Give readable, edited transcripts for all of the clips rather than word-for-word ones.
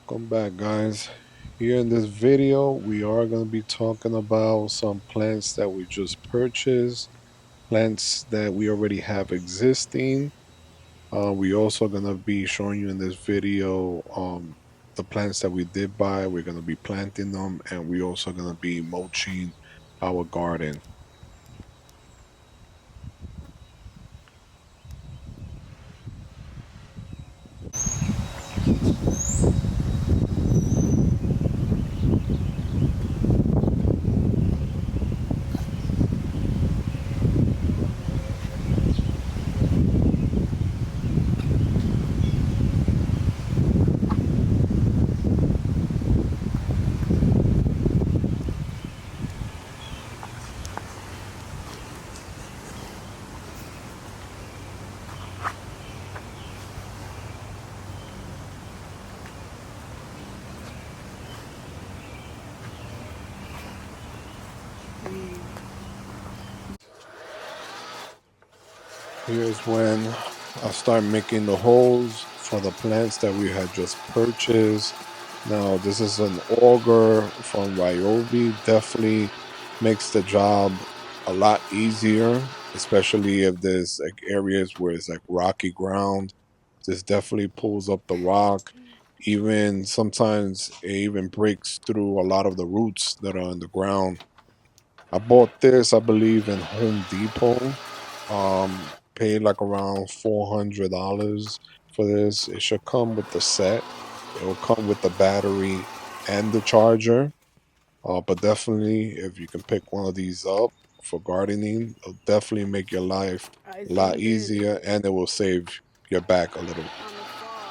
Welcome back, guys. Here in this video, we are going to be talking about some plants that we just purchased, plants that we already have existing. We also going to be showing you in this video the plants that we did buy. We're going to be planting them, and we also going to be mulching our garden. Here's when I start making the holes for the plants that we had just purchased. Now, this is an auger from Ryobi. Definitely makes the job a lot easier, especially if there's like areas where it's like rocky ground. This definitely pulls up the rock. Even sometimes it even breaks through a lot of the roots that are in the ground. I bought this, I believe, in Home Depot. Um, Paid like around $400 for this. It should come with the set. It will come with the battery and the charger. But definitely, if you can pick one of these up for gardening, it'll definitely make your life I a lot zoomed in easier, and it will save your back a little. on the fog.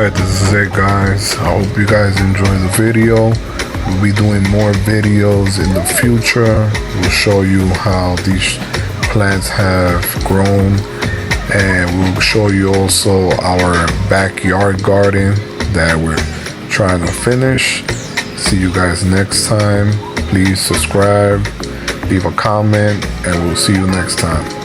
Alright, this is it, guys. I hope you guys enjoy the video. We'll be doing more videos in the future. We'll show you how these plants have grown, and we'll show you also our backyard garden that we're trying to finish. See you guys next time. Please subscribe, leave a comment, and we'll see you next time.